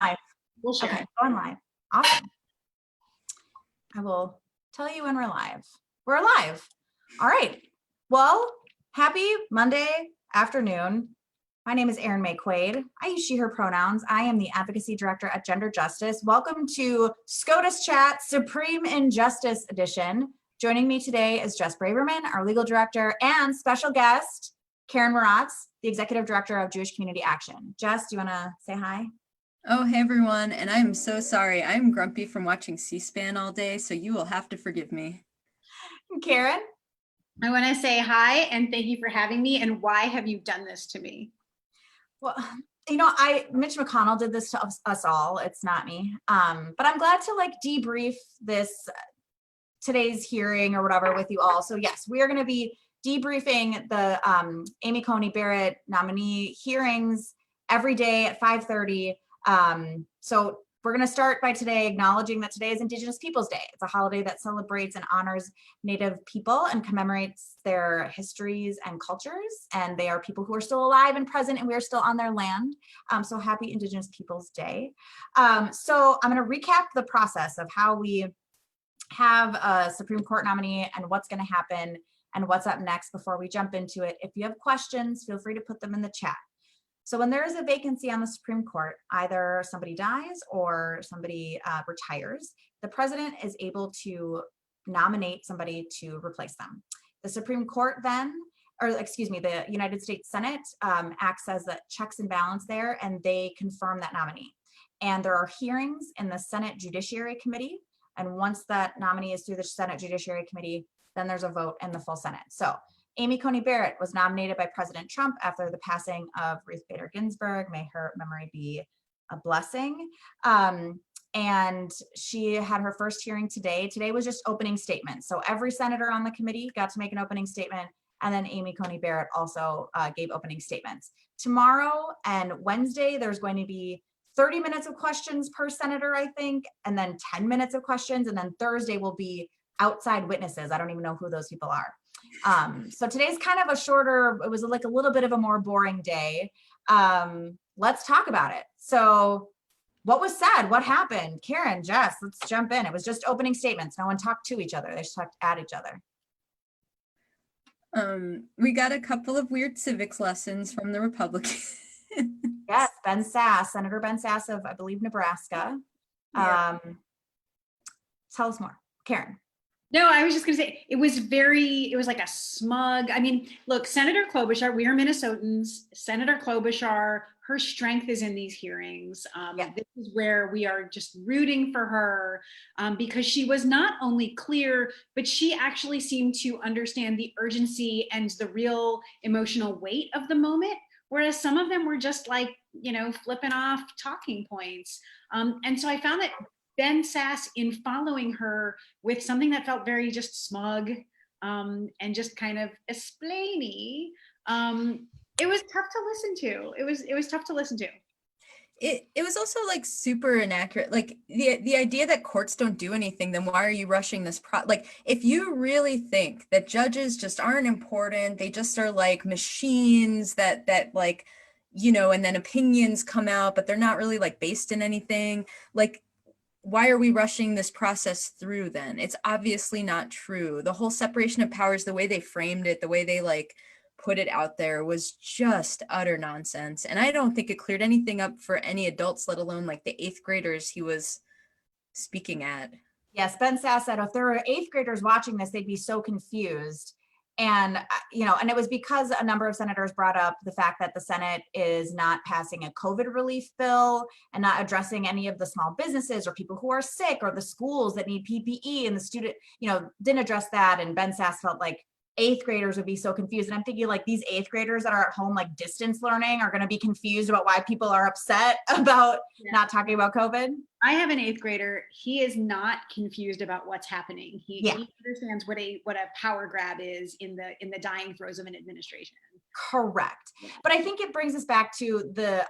live. We'll share. Okay, going live. Awesome. I will tell you when we're live. We're live. All right. Well, happy Monday afternoon. My name is Erin May Quaid. I use she, her pronouns. I am the Advocacy Director at Gender Justice. Welcome to SCOTUS Chat Supreme Injustice Edition. Joining me today is Jess Braverman, our Legal Director, and special guest, Carin Mrotz, the Executive Director of Jewish Community Action. Jess, do you want to say hi? Oh, hey everyone, and I'm so sorry. I'm grumpy from watching C-SPAN all day, so you will have to forgive me. Carin? I want to say hi and thank you for having me. And why have you done this to me? Well, you know, Mitch McConnell did this to us all. It's not me. But I'm glad to debrief this today's hearing or whatever with you all. So yes, we are going to be debriefing the Amy Coney Barrett nominee hearings every day at 5:30. So we're going to start by today acknowledging that today is Indigenous Peoples Day. It's a holiday that celebrates and honors Native people and commemorates their histories and cultures. And they are people who are still alive and present, and we are still on their land. So happy Indigenous Peoples Day. So I'm going to recap the process of how we have a Supreme Court nominee and what's going to happen and what's up next before we jump into it. If you have questions, feel free to put them in the chat. So when there is a vacancy on the Supreme Court, either somebody dies or somebody retires, the president is able to nominate somebody to replace them. The Supreme Court then, or excuse me, the United States Senate acts as the checks and balance there, and they confirm that nominee. And there are hearings in the Senate Judiciary Committee. And once that nominee is through the Senate Judiciary Committee, then there's a vote in the full Senate. So Amy Coney Barrett was nominated by President Trump after the passing of Ruth Bader Ginsburg. May her memory be a blessing. And she had her first hearing today. Today was just opening statements. So every senator on the committee got to make an opening statement. And then Amy Coney Barrett also gave opening statements. Tomorrow and Wednesday, there's going to be 30 minutes of questions per senator, I think, and then 10 minutes of questions. And then Thursday will be outside witnesses. I don't even know who those people are. So today's kind of a shorter, it was like a little bit of a more boring day. Let's talk about it. So what was said? What happened? Carin, Jess, let's jump in. It was just opening statements. No one talked to each other. They just talked at each other. We got a couple of weird civics lessons from the Republicans. Yes, Ben Sass, Senator Ben Sass of, I believe, Nebraska. Yeah. Tell us more. Carin. No, I was just going to say, it was like a smug, I mean, look, Senator Klobuchar, we are Minnesotans. Senator Klobuchar, her strength is in these hearings. This is where we are just rooting for her because she was not only clear, but she actually seemed to understand the urgency and the real emotional weight of the moment. Whereas some of them were just like, you know, flipping off talking points. And so I found that Ben Sass, in following her with something that felt very just smug and just kind of explainy, it was tough to listen to. It was tough to listen to. It was also like super inaccurate. Like the idea that courts don't do anything, then why are you rushing this like if you really think that judges just aren't important, they just are like machines that like, you know, and then opinions come out, but they're not really like based in anything. Like, why are we rushing this process through then? It's obviously not true. The whole separation of powers, the way they framed it, the way they like put it out there was just utter nonsense. And I don't think it cleared anything up for any adults, let alone like the 8th graders he was speaking at. Yes, Ben Sass said if there were 8th graders watching this, they'd be so confused. And, you know, and it was because a number of senators brought up the fact that the Senate is not passing a COVID relief bill and not addressing any of the small businesses or people who are sick or the schools that need PPE, and the student, you know, didn't address that. And Ben Sass felt like 8th graders would be so confused. And I'm thinking like these 8th graders that are at home, like distance learning, are going to be confused about why people are upset about not talking about COVID. I have an 8th grader. He is not confused about what's happening. He understands what a power grab is in the dying throes of an administration. Correct. But I think it brings us back to the,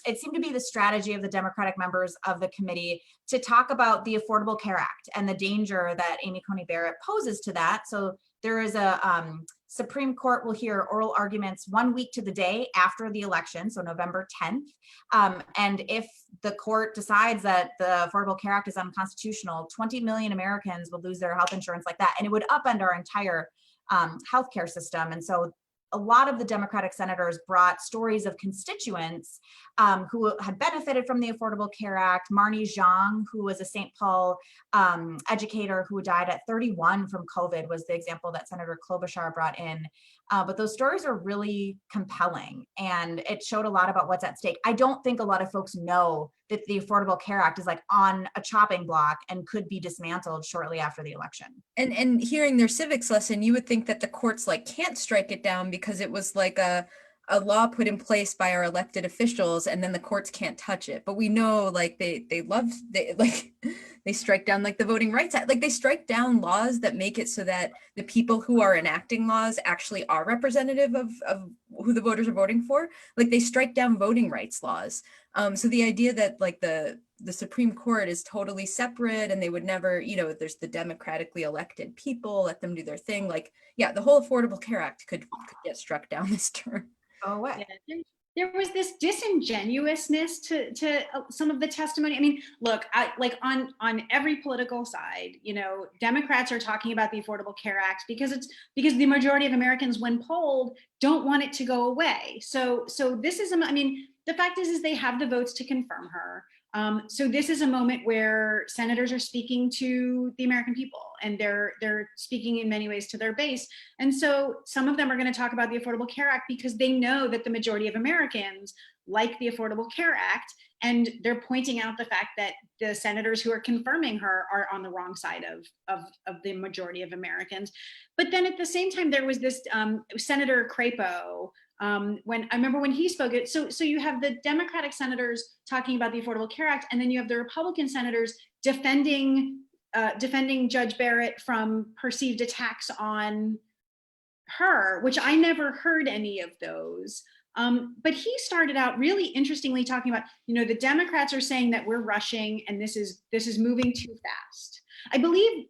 it seemed to be the strategy of the Democratic members of the committee to talk about the Affordable Care Act and the danger that Amy Coney Barrett poses to that. So there is a Supreme Court will hear oral arguments 1 week to the day after the election, so November 10th. And if the court decides that the Affordable Care Act is unconstitutional, 20 million Americans will lose their health insurance like that, and it would upend our entire healthcare system. And so a lot of the Democratic senators brought stories of constituents who had benefited from the Affordable Care Act. Marnie Zhang, who was a St. Paul educator who died at 31 from COVID, was the example that Senator Klobuchar brought in. But those stories are really compelling, and it showed a lot about what's at stake. I don't think a lot of folks know that the Affordable Care Act is like on a chopping block and could be dismantled shortly after the election. And hearing their civics lesson, you would think that the courts like can't strike it down because it was like a law put in place by our elected officials, and then the courts can't touch it. But we know like they strike down like the Voting Rights Act. Like they strike down laws that make it so that the people who are enacting laws actually are representative of who the voters are voting for. Like they strike down voting rights laws. So the idea that like the Supreme Court is totally separate and they would never, there's the democratically elected people, let them do their thing. Like, yeah, the whole Affordable Care Act could get struck down this term. Go away. Yeah. There was this disingenuousness to some of the testimony. I mean, look, on every political side, Democrats are talking about the Affordable Care Act because the majority of Americans, when polled, don't want it to go away. So this is, the fact is they have the votes to confirm her. So this is a moment where senators are speaking to the American people, and they're speaking in many ways to their base. And so some of them are going to talk about the Affordable Care Act because they know that the majority of Americans like the Affordable Care Act, and they're pointing out the fact that the senators who are confirming her are on the wrong side of the majority of Americans. But then at the same time, there was this Senator Crapo. When I remember when he spoke it, so you have the Democratic senators talking about the Affordable Care Act, and then you have the Republican senators defending Judge Barrett from perceived attacks on her, which I never heard any of those. But he started out really interestingly talking about, the Democrats are saying that we're rushing and this is moving too fast. I believe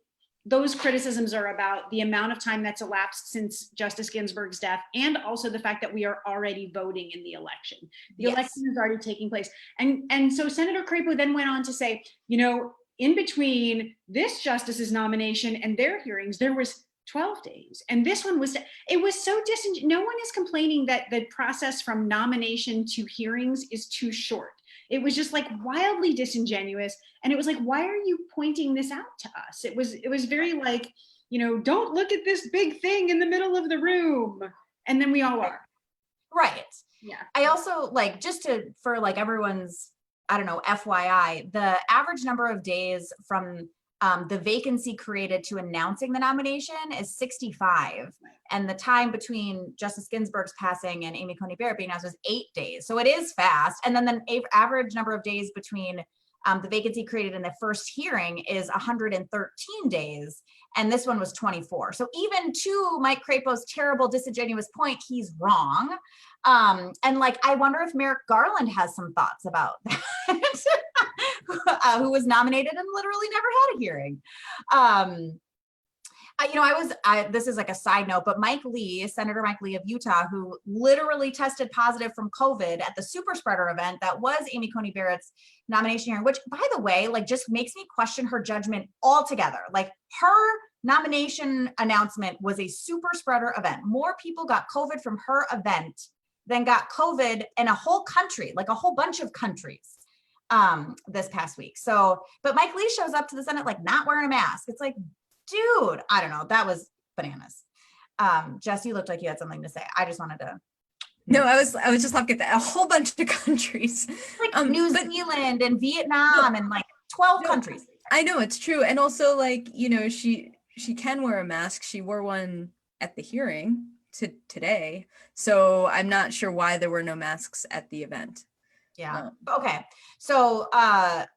those criticisms are about the amount of time that's elapsed since Justice Ginsburg's death, and also the fact that we are already voting in the election. The election is already taking place. And so Senator Crapo then went on to say, in between this justice's nomination and their hearings, there was 12 days. And this one it was so no one is complaining that the process from nomination to hearings is too short. It was just like wildly disingenuous. And it was like, why are you pointing this out to us? It was very like, don't look at this big thing in the middle of the room. And then we all are. Right. Yeah. I also for everyone's, FYI, the average number of days from the vacancy created to announcing the nomination is 65. And the time between Justice Ginsburg's passing and Amy Coney Barrett being announced was 8 days. So it is fast. And then the average number of days between the vacancy created in the first hearing is 113 days. And this one was 24. So even to Mike Crapo's terrible, disingenuous point, he's wrong. And I wonder if Merrick Garland has some thoughts about that. Who was nominated and literally never had a hearing. This is like a side note, but Senator Mike Lee of Utah, who literally tested positive from COVID at the super spreader event that was Amy Coney Barrett's nomination hearing, which by the way, just makes me question her judgment altogether. Her nomination announcement was a super spreader event. More people got COVID from her event than got COVID in a whole country, a whole bunch of countries. This past week. So, but Mike Lee shows up to the Senate not wearing a mask. It's like, dude, I don't know. That was bananas. Jess, you looked like you had something to say. I just wanted to. No, I was just looking at that. A whole bunch of countries. New Zealand and Vietnam and 12 countries. I know, it's true. And also she can wear a mask. She wore one at the hearing today. So I'm not sure why there were no masks at the event. Yeah. Okay. So the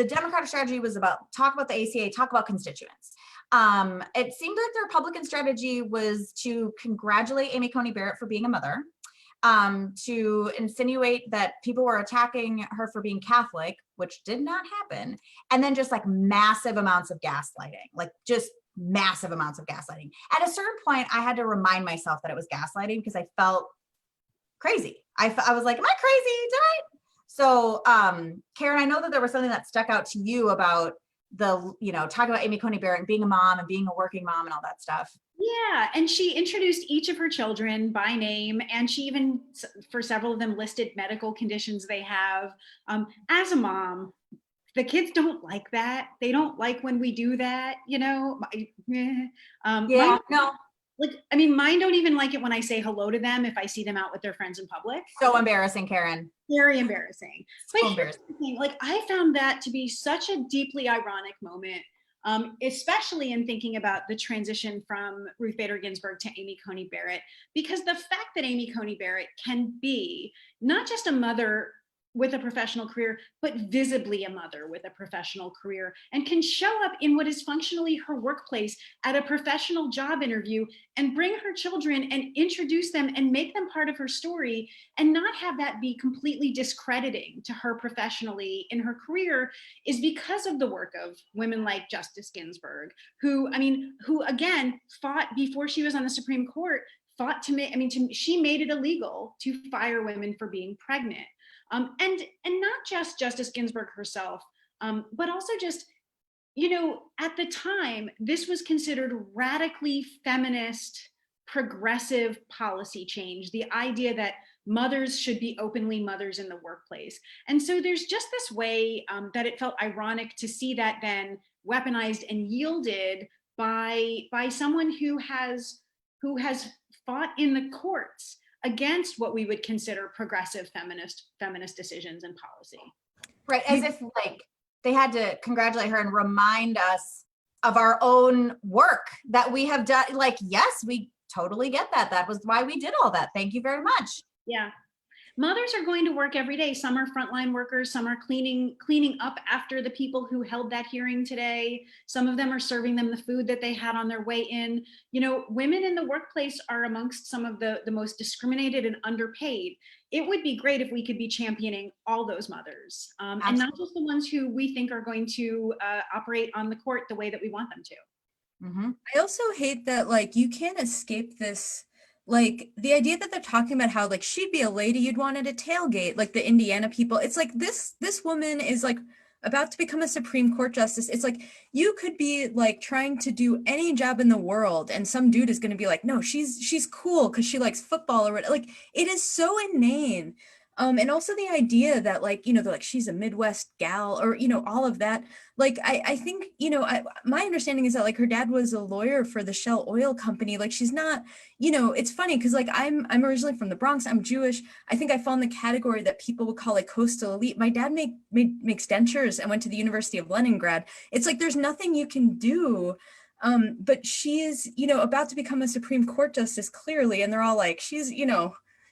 Democratic strategy was talk about the ACA, talk about constituents. It seemed like the Republican strategy was to congratulate Amy Coney Barrett for being a mother, to insinuate that people were attacking her for being Catholic, which did not happen, and then just massive amounts of gaslighting, just massive amounts of gaslighting. At a certain point, I had to remind myself that it was gaslighting because I felt crazy. I was like, am I crazy? Did I? So, Carin, I know that there was something that stuck out to you about talking about Amy Coney Barrett and being a mom and being a working mom and all that stuff. Yeah, and she introduced each of her children by name, and she even, for several of them, listed medical conditions they have. As a mom, the kids don't like that. They don't like when we do that, No. Like, I mean, mine don't even like it when I say hello to them if I see them out with their friends in public. So embarrassing, Carin. Very embarrassing. So embarrassing. Like, I found that to be such a deeply ironic moment, especially in thinking about the transition from Ruth Bader Ginsburg to Amy Coney Barrett, because the fact that Amy Coney Barrett can be not just a mother with a professional career, but visibly a mother with a professional career, and can show up in what is functionally her workplace at a professional job interview and bring her children and introduce them and make them part of her story, and not have that be completely discrediting to her professionally in her career, is because of the work of women like Justice Ginsburg, who again fought before she was on the Supreme Court, fought to make, she made it illegal to fire women for being pregnant. And not just Justice Ginsburg herself, but also just, at the time, this was considered radically feminist, progressive policy change, the idea that mothers should be openly mothers in the workplace. And so there's just this way that it felt ironic to see that then weaponized and yielded by someone who has fought in the courts against what we would consider progressive feminist decisions and policy. Right, as if like they had to congratulate her and remind us of our own work that we have done. Like, yes, we totally get that. That was why we did all that. Thank you very much. Yeah. Mothers are going to work every day. Some are frontline workers. Some are cleaning up after the people who held that hearing today. Some of them are serving them the food that they had on their way in. Women in the workplace are amongst some of the most discriminated and underpaid. It would be great if we could be championing all those mothers, and not just the ones who we think are going to operate on the court the way that we want them to. Mm-hmm. I also hate that, like, you can't escape this. Like, the idea that they're talking about how, like, she'd be a lady you'd want at a tailgate, like the Indiana people. It's like this woman is like about to become a Supreme Court justice. It's like you could be like trying to do any job in the world, and some dude is going to be like, no, she's cool because she likes football or whatever. Like, it is so inane. And also the idea that, like, they're like, she's a Midwest gal, or, all of that. Like, I think, my understanding is that, like, her dad was a lawyer for the Shell Oil Company. Like, she's not, it's funny because, like, I'm originally from the Bronx. I'm Jewish. I think I fall in the category that people would call, like, coastal elite. My dad makes dentures and went to the University of Leningrad. It's like, there's nothing you can do. But she's, about to become a Supreme Court justice, clearly. And they're all like, she's,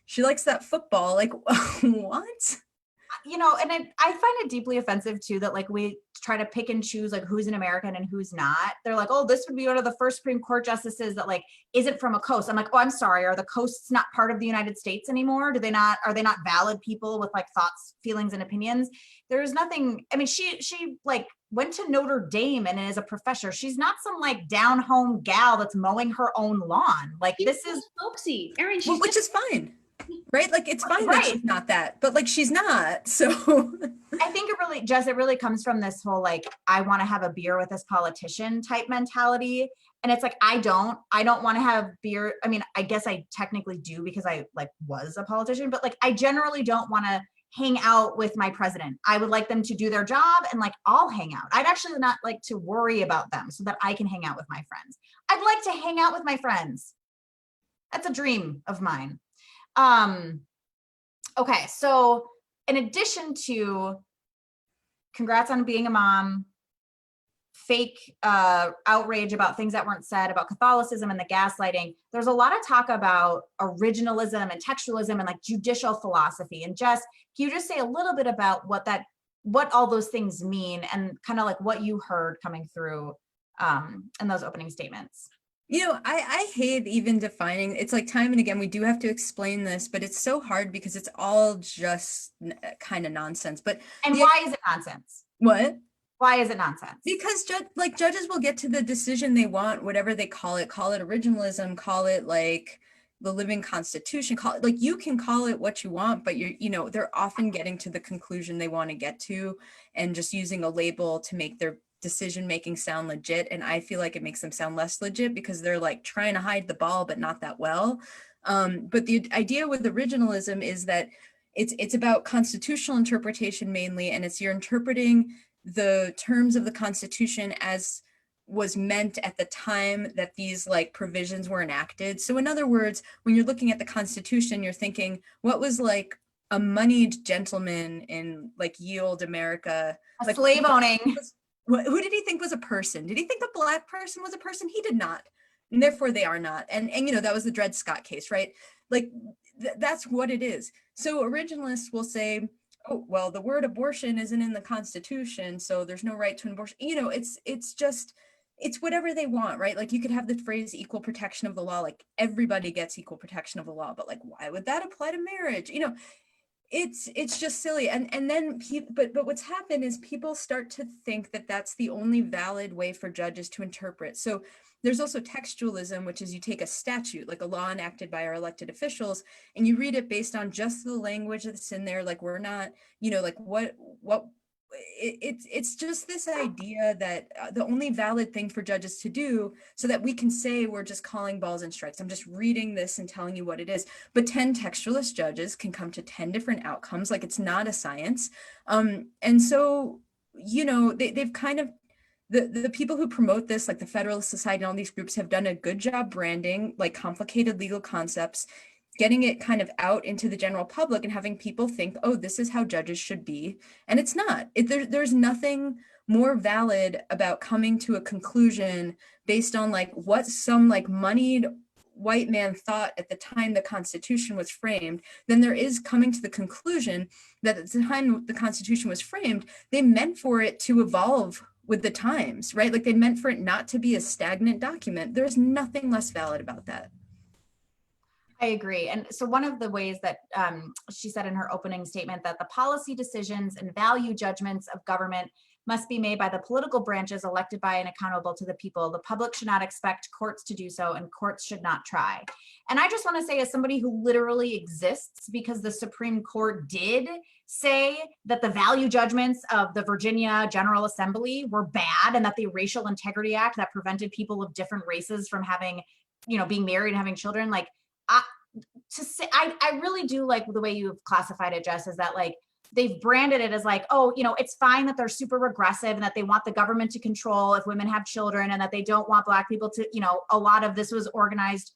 she likes that football. Like, what? And I find it deeply offensive too, that like we try to pick and choose like who's an American and who's not. They're like, oh, this would be one of the first Supreme Court justices that like isn't from a coast. I'm like, oh, I'm sorry. Are the coasts not part of the United States anymore? Are they not valid people with like thoughts, feelings, and opinions? There's nothing. I mean, she like went to Notre Dame and is a professor. She's not some like down home gal that's mowing her own lawn. Like, this is folksy, Erin, which is fine. Right? Like, it's fine that she's not that, but like, she's not. So I think it really comes from this whole, like, I want to have a beer with this politician type mentality. And it's like, I don't want to have beer. I mean, I guess I technically do because I like was a politician, but like, I generally don't want to hang out with my president. I would like them to do their job and like, I'll hang out. I'd actually not like to worry about them so that I can hang out with my friends. I'd like to hang out with my friends. That's a dream of mine. Okay, so in addition to congrats on being a mom, fake outrage about things that weren't said about Catholicism and the gaslighting, there's a lot of talk about originalism and textualism and like judicial philosophy. And Jess, can you just say a little bit about what all those things mean and kind of like what you heard coming through in those opening statements? I hate even defining. It's like time and again, we do have to explain this, but it's so hard because it's all just kind of nonsense. And why is it nonsense? What? Why is it nonsense? Because judges will get to the decision they want, whatever they call it originalism, call it like the living constitution, call it, like, you can call it what you want, but they're often getting to the conclusion they want to get to and just using a label to make their decision making sound legit. And I feel like it makes them sound less legit because they're like trying to hide the ball, but not that well. But the idea with originalism is that it's about constitutional interpretation mainly, and you're interpreting the terms of the Constitution as was meant at the time that these like provisions were enacted. So in other words, when you're looking at the Constitution, you're thinking, what was like a moneyed gentleman in like ye olde America, A slave owning. Who did he think was a person? Did he think a Black person was a person? He did not. And therefore they are not. And that was the Dred Scott case, right? Like that's what it is. So originalists will say, oh, well, the word abortion isn't in the Constitution, so there's no right to an abortion. It's whatever they want, right? Like you could have the phrase equal protection of the law, like everybody gets equal protection of the law, but like, why would that apply to marriage? It's just silly. And then but what's happened is people start to think that that's the only valid way for judges to interpret. So there's also textualism, which is you take a statute, like a law enacted by our elected officials, and you read it based on just the language that's in there. Like we're not, like it's just this idea that the only valid thing for judges to do so that we can say we're just calling balls and strikes. I'm just reading this and telling you what it is. But 10 textualist judges can come to 10 different outcomes. Like it's not a science. And so, they've kind of, the people who promote this, like the Federalist Society and all these groups, have done a good job branding like complicated legal concepts, getting it kind of out into the general public and having people think, oh, this is how judges should be. And it's not. There's nothing more valid about coming to a conclusion based on like what some like moneyed white man thought at the time the Constitution was framed than there is coming to the conclusion that at the time the Constitution was framed, they meant for it to evolve with the times, right? Like they meant for it not to be a stagnant document. There's nothing less valid about that. I agree. And so one of the ways that she said in her opening statement that the policy decisions and value judgments of government must be made by the political branches elected by and accountable to the people. The public should not expect courts to do so, and courts should not try. And I just want to say, as somebody who literally exists because the Supreme Court did say that the value judgments of the Virginia General Assembly were bad, and that the Racial Integrity Act that prevented people of different races from having, being married and having children, like, I really do like the way you've classified it, Jess, is that like they've branded it as like, oh, it's fine that they're super regressive and that they want the government to control if women have children, and that they don't want Black people to, a lot of this was organized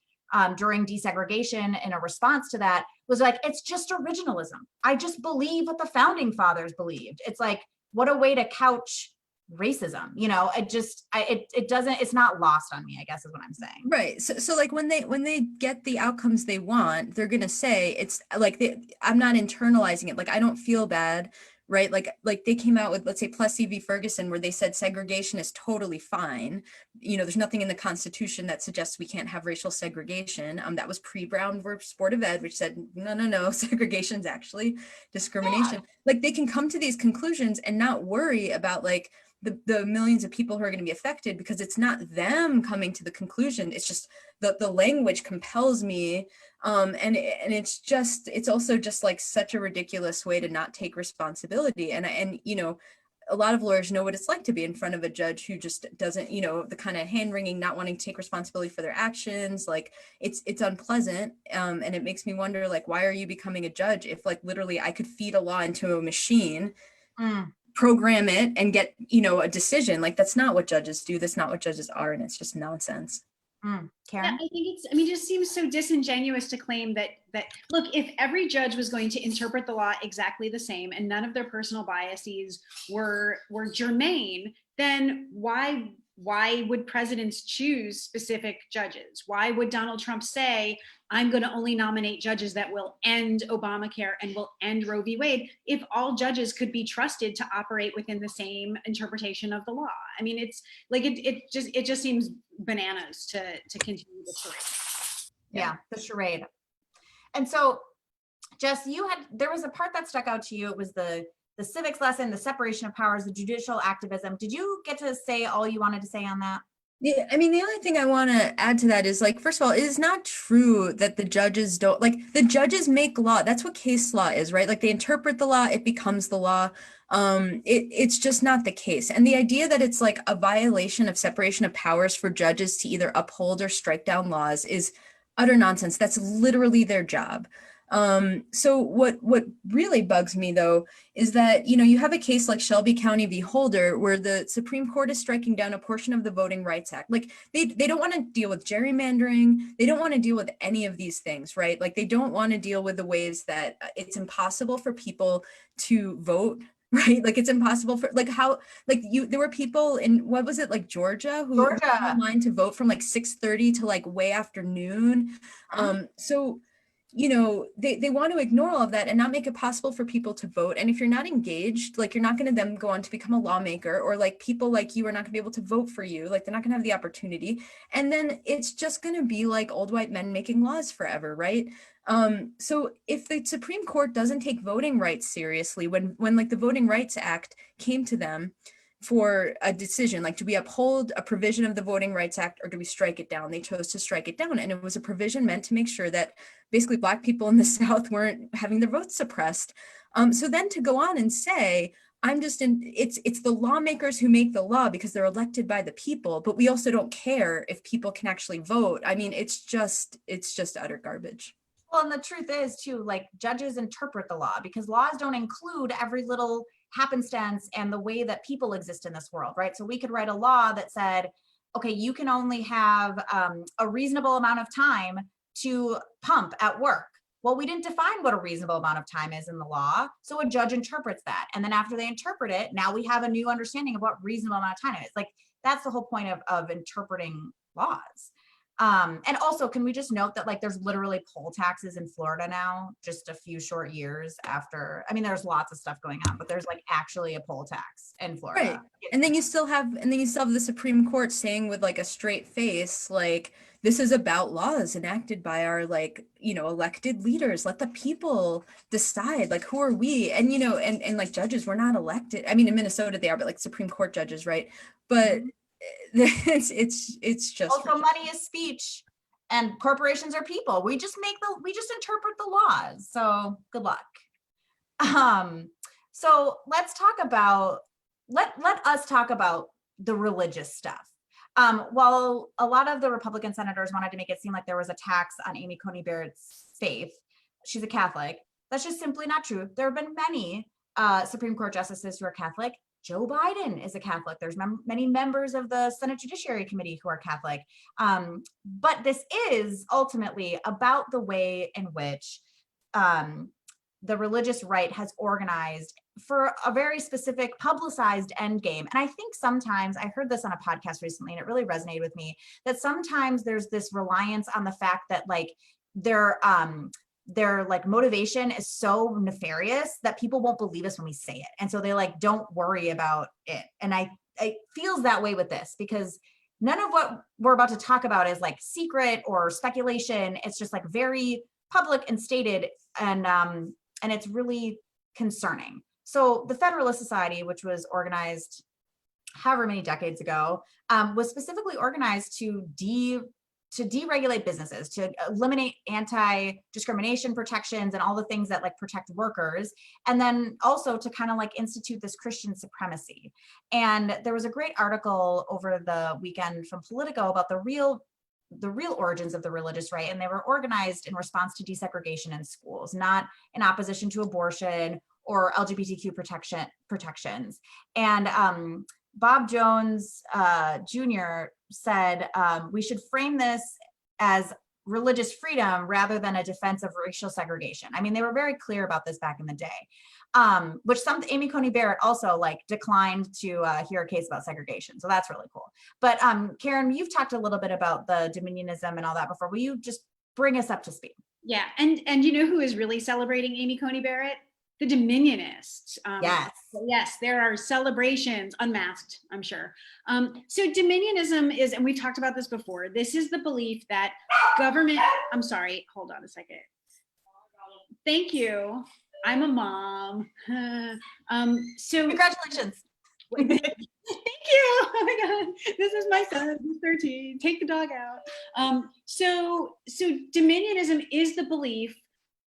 during desegregation in a response to that, was like, it's just originalism. I just believe what the founding fathers believed. It's like, what a way to couch racism. It doesn't, it's not lost on me, I guess is what I'm saying. Right. So like when they get the outcomes they want, they're going to say it's like, I'm not internalizing it. Like, I don't feel bad. Right. Like they came out with, let's say, Plessy v. Ferguson, where they said segregation is totally fine. There's nothing in the Constitution that suggests we can't have racial segregation. That was pre-Brown versus Board of Ed, which said, no, segregation is actually discrimination. Yeah. Like they can come to these conclusions and not worry about like the millions of people who are going to be affected, because it's not them coming to the conclusion. It's just the language compels me. And it's also just like such a ridiculous way to not take responsibility. And a lot of lawyers know what it's like to be in front of a judge who just doesn't, the kind of hand wringing, not wanting to take responsibility for their actions. Like it's unpleasant. And it makes me wonder, like, why are you becoming a judge if like literally I could feed a law into a machine, program it and get, a decision? Like that's not what judges do. That's not what judges are. And it's just nonsense. Carin? Yeah, I think it just seems so disingenuous to claim that look, if every judge was going to interpret the law exactly the same and none of their personal biases were germane, then why would presidents choose specific judges? Why would Donald Trump say, I'm going to only nominate judges that will end Obamacare and will end Roe v. Wade, if all judges could be trusted to operate within the same interpretation of the law? I mean, it's like, it just seems bananas to continue the charade. Yeah, the charade. And so, Jess, there was a part that stuck out to you. It was the the civics lesson, the separation of powers, the judicial activism. Did you get to say all you wanted to say on that? Yeah, I mean, the only thing I want to add to that is like, first of all, it is not true that the judges don't, like, the judges make law. That's what case law is, right? Like, they interpret the law, it becomes the law. It's just not the case. And the idea that it's like a violation of separation of powers for judges to either uphold or strike down laws is utter nonsense. That's literally their job. So what really bugs me though is that, you know, you have a case like Shelby County v. Holder where the Supreme Court is striking down a portion of the Voting Rights Act. Like they don't want to deal with gerrymandering. They don't want to deal with any of these things, right? Like they don't want to deal with the ways that it's impossible for people to vote, right? Like it's impossible for like how, like there were people in, what was it, like Georgia who were online to vote from like 6:30 to like way after noon. So you know, they want to ignore all of that and not make it possible for people to vote. And if you're not engaged, like you're not going to then go on to become a lawmaker, or like people like you are not going to be able to vote for you. Like they're not going to have the opportunity. And then it's just going to be like old white men making laws forever, right? So if the Supreme Court doesn't take voting rights seriously, when like the Voting Rights Act came to them for a decision, like do we uphold a provision of the Voting Rights Act or do we strike it down? They chose to strike it down, and it was a provision meant to make sure that basically Black people in the South weren't having their votes suppressed. So then to go on and say, it's the lawmakers who make the law because they're elected by the people, but we also don't care if people can actually vote. I mean, it's just utter garbage. Well, and the truth is too, like judges interpret the law because laws don't include every little happenstance and the way that people exist in this world, right? So we could write a law that said, okay, you can only have a reasonable amount of time to pump at work. Well, we didn't define what a reasonable amount of time is in the law. So a judge interprets that. And then after they interpret it, now we have a new understanding of what reasonable amount of time is. Like that's the whole point of interpreting laws. And also, can we just note that like there's literally poll taxes in Florida now, just a few short years after, I mean, there's lots of stuff going on, but there's like actually a poll tax in Florida. Right. And then you still have the Supreme Court saying with like a straight face, like, this is about laws enacted by our, like, you know, elected leaders. Let the people decide, like, who are we? And, you know, and like judges, we're not elected. I mean, in Minnesota they are, but like Supreme Court judges, right? But it's just also money is speech and corporations are people. We just interpret the laws. So good luck. So let's talk about, let us talk about the religious stuff. While a lot of the Republican senators wanted to make it seem like there was a tax on Amy Coney Barrett's faith, she's a Catholic. That's just simply not true. There have been many Supreme Court justices who are Catholic. Joe Biden is a Catholic. There's many members of the Senate Judiciary Committee who are Catholic. But this is ultimately about the way in which the religious right has organized for a very specific publicized end game. And I think sometimes, I heard this on a podcast recently and it really resonated with me, that sometimes there's this reliance on the fact that like their like motivation is so nefarious that people won't believe us when we say it. And so they like, don't worry about it. And it feels that way with this because none of what we're about to talk about is like secret or speculation. It's just like very public and stated, and it's really concerning. So the Federalist Society, which was organized however many decades ago, was specifically organized to deregulate businesses, to eliminate anti-discrimination protections and all the things that like protect workers, and then also to kind of like institute this Christian supremacy. And there was a great article over the weekend from Politico about the real origins of the religious right, and they were organized in response to desegregation in schools, not in opposition to abortion or LGBTQ protections. And Bob Jones Jr. said, we should frame this as religious freedom rather than a defense of racial segregation. I mean, they were very clear about this back in the day, which Amy Coney Barrett also like declined to hear a case about segregation. So that's really cool. But Carin, you've talked a little bit about the Dominionism and all that before. Will you just bring us up to speed? Yeah, and you know who is really celebrating Amy Coney Barrett? The Dominionists. Yes, there are celebrations, unmasked, I'm sure. So Dominionism is, and we've talked about this before, this is the belief that government, I'm sorry, hold on a second. Thank you. I'm a mom. So Congratulations. thank you. Oh my God, this is my son. He's 13. Take the dog out. So Dominionism is the belief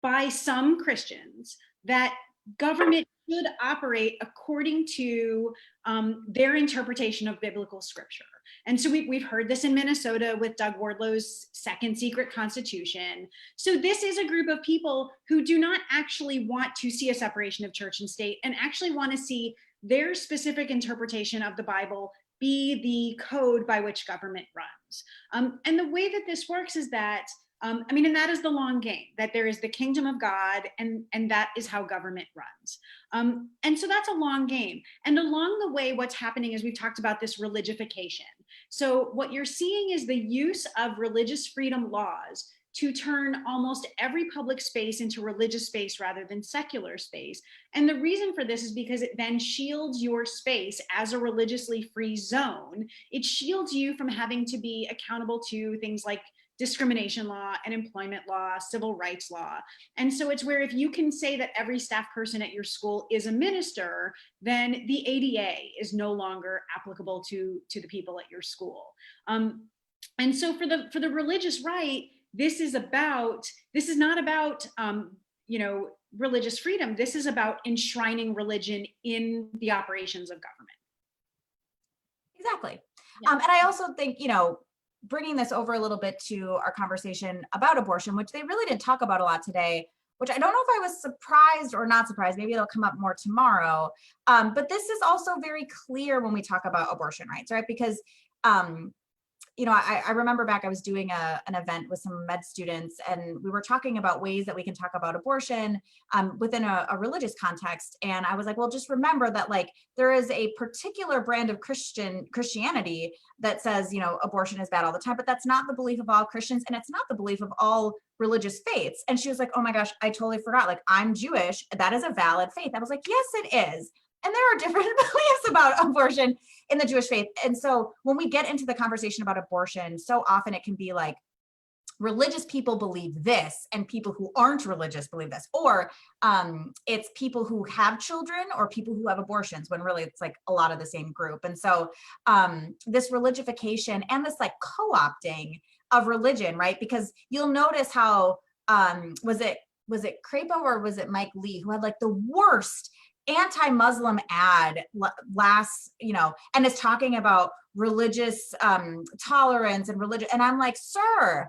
by some Christians that government should operate according to their interpretation of biblical scripture. And so we've heard this in Minnesota with Doug Wardlow's second secret constitution. So this is a group of people who do not actually want to see a separation of church and state, and actually want to see their specific interpretation of the Bible be the code by which government runs. And the way that this works is that, and that is the long game, that there is the kingdom of God, and that is how government runs. And so that's a long game. And along the way, what's happening is we've talked about this religification. So what you're seeing is the use of religious freedom laws to turn almost every public space into religious space rather than secular space. And the reason for this is because it then shields your space as a religiously free zone. It shields you from having to be accountable to things like discrimination law and employment law, civil rights law. And so it's where if you can say that every staff person at your school is a minister, then the ADA is no longer applicable to the people at your school. And so for the religious right, this is not about religious freedom. This is about enshrining religion in the operations of government. Exactly. Yeah. And I also think, bringing this over a little bit to our conversation about abortion, which they really didn't talk about a lot today, which I don't know if I was surprised or not surprised. Maybe it'll come up more tomorrow. But this is also very clear when we talk about abortion rights, right? Because I remember back, I was doing an event with some med students, and we were talking about ways that we can talk about abortion within a religious context. And I was like, well, just remember that there is a particular brand of Christianity that says, abortion is bad all the time, but that's not the belief of all Christians. And it's not the belief of all religious faiths. And she was like, oh my gosh, I totally forgot. I'm Jewish. That is a valid faith. I was like, yes, it is. And there are different beliefs about abortion in the Jewish faith. And so when we get into the conversation about abortion, so often it can be like, religious people believe this and people who aren't religious believe this, or it's people who have children or people who have abortions, when really it's a lot of the same group. And so this religification and this co-opting of religion, right? Because you'll notice how, was it Crapo or was it Mike Lee who had the worst anti-Muslim ad last, and is talking about religious tolerance and religion. And I'm like, sir,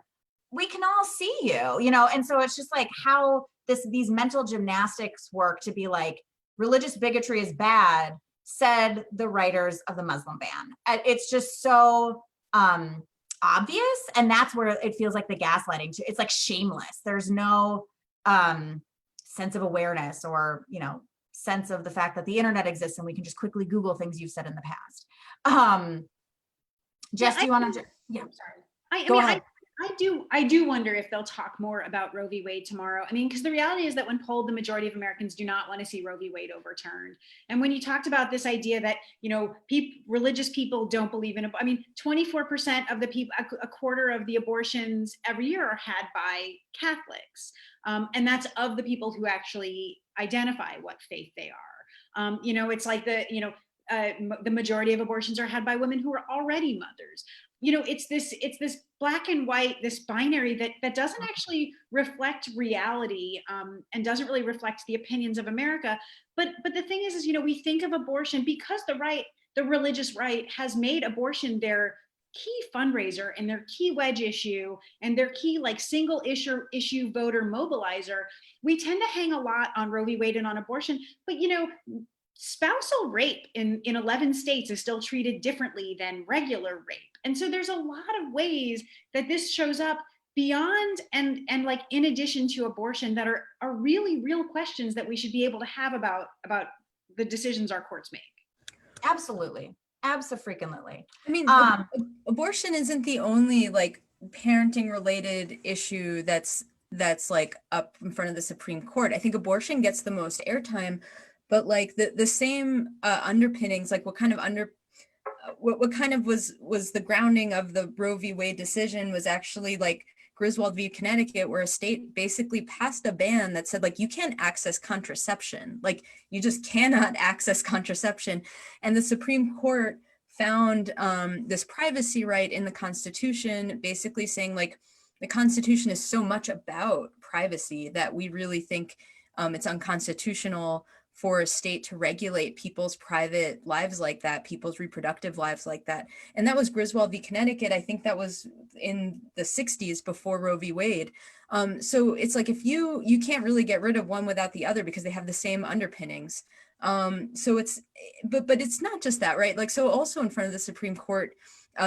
we can all see you, and so it's just how these mental gymnastics work to be religious bigotry is bad, said the writers of the Muslim ban. It's just so obvious. And that's where it feels like the gaslighting too. It's shameless. There's no sense of awareness or, sense of the fact that the internet exists and we can just quickly Google things you've said in the past. Jess, do you want to? Yeah, I'm sorry. Go ahead. I do wonder if they'll talk more about Roe v. Wade tomorrow. Because the reality is that when polled, the majority of Americans do not want to see Roe v. Wade overturned. And when you talked about this idea that, religious people don't believe in, 24% of the people, a quarter of the abortions every year are had by Catholics. And that's of the people who actually identify what faith they are. It's like the majority of abortions are had by women who are already mothers. It's this black and white, this binary that doesn't actually reflect reality and doesn't really reflect the opinions of America. But the thing is we think of abortion because the religious right has made abortion their key fundraiser and their key wedge issue and their key single issue voter mobilizer. We tend to hang a lot on Roe v. Wade and on abortion, but spousal rape in 11 states is still treated differently than regular rape. And so there's a lot of ways that this shows up beyond and in addition to abortion that are really real questions that we should be able to have about the decisions our courts make. Absolutely. Abso-freaking-lutely. Abortion isn't the only parenting related issue that's up in front of the Supreme Court. I think abortion gets the most airtime, but the same underpinnings, what kind of was the grounding of the Roe v. Wade decision was actually Griswold v. Connecticut, where a state basically passed a ban that said, like, you can't access contraception. Like, you just cannot access contraception. And the Supreme Court found this privacy right in the Constitution, basically saying, like, the Constitution is so much about privacy that we really think it's unconstitutional for a state to regulate people's private lives like that, people's reproductive lives like that. And that was Griswold v. Connecticut. I think that was in the 60s before Roe v. Wade. So it's like, if you can't really get rid of one without the other because they have the same underpinnings. So it's, but it's not just that, right? Like, so also in front of the Supreme Court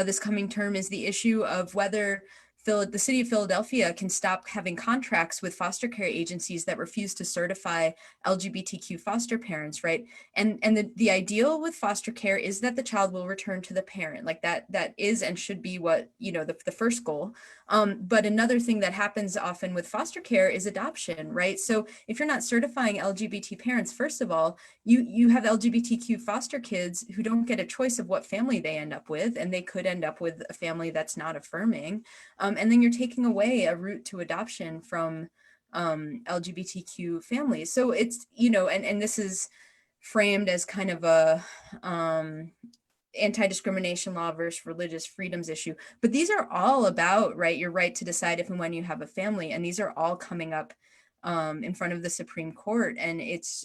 this coming term is the issue of whether the city of Philadelphia can stop having contracts with foster care agencies that refuse to certify LGBTQ foster parents, right? And the ideal with foster care is that the child will return to the parent. Like that is and should be what, you know, the first goal. But another thing that happens often with foster care is adoption, right? So if you're not certifying LGBT parents, first of all, you have LGBTQ foster kids who don't get a choice of what family they end up with, and they could end up with a family that's not affirming. And then you're taking away a route to adoption from LGBTQ families. So it's, you know, and this is framed as kind of a anti-discrimination law versus religious freedoms issue. But these are all about, right, your right to decide if and when you have a family. And these are all coming up in front of the Supreme Court. And it's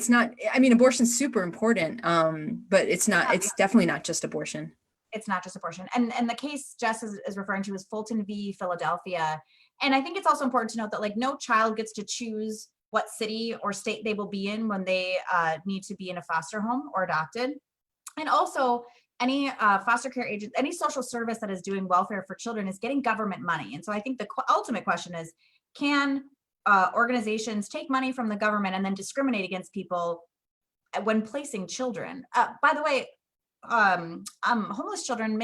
not, I mean, abortion's super important, but it's definitely not just abortion. It's not just abortion. And the case Jess is referring to is Fulton v. Philadelphia. And I think it's also important to note that, like, no child gets to choose what city or state they will be in when they need to be in a foster home or adopted. And also, any foster care agent, any social service that is doing welfare for children is getting government money. And so I think the ultimate question is, can organizations take money from the government and then discriminate against people when placing children? By the way, homeless children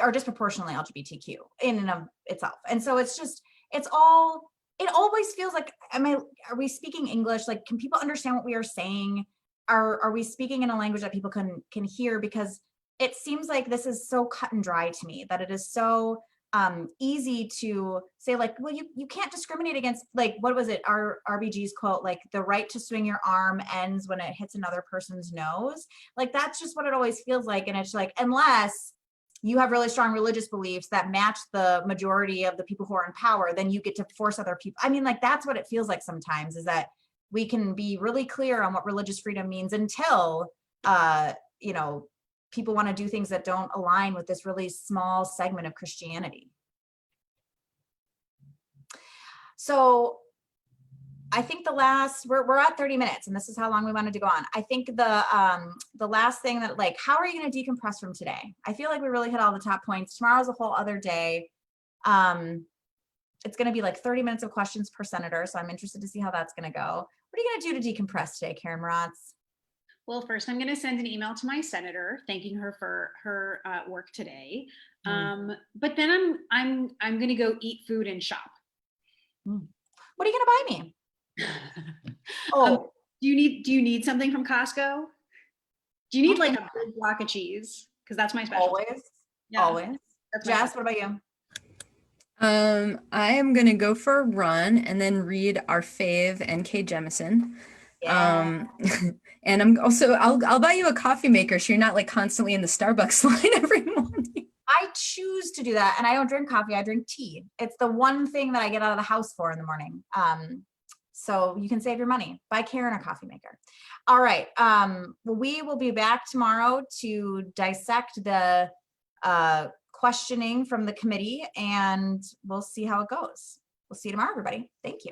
are disproportionately LGBTQ in and of itself. And so it's just, it always feels like, are we speaking English? Like, can people understand what we are saying? Are we speaking in a language that people can hear? Because it seems like this is so cut and dry to me, that it is so easy to say, like, well, you can't discriminate against, like, what was it? RBG's quote, like, the right to swing your arm ends when it hits another person's nose. Like, that's just what it always feels like. And it's like, unless you have really strong religious beliefs that match the majority of the people who are in power, then you get to force other people. I mean, like, that's what it feels like sometimes, is that we can be really clear on what religious freedom means until, you know, people want to do things that don't align with this really small segment of Christianity. So I think we're at 30 minutes, and this is how long we wanted to go on. I think the last thing that, like, how are you going to decompress from today? I feel like we really hit all the top points. Tomorrow's a whole other day. It's going to be like 30 minutes of questions per senator. So I'm interested to see how that's going to go. What are you going to do to decompress today, Carin Mrotz? Well, first, I'm going to send an email to my senator thanking her for her work today. But then I'm going to go eat food and shop. What are you going to buy me? Oh, do you need something from Costco? Do you need like a big block of cheese? Because that's my special. Always. Jess, what about you? I am gonna go for a run and then read our fave N.K. Jemisin. Yeah. And I'll buy you a coffee maker so you're not like constantly in the Starbucks line every morning. I choose to do that, and I don't drink coffee. I drink tea. It's the one thing that I get out of the house for in the morning. So you can save your money. Buy Carin a coffee maker. All right. We will be back tomorrow to dissect the questioning from the committee, and we'll see how it goes. We'll see you tomorrow, everybody. Thank you.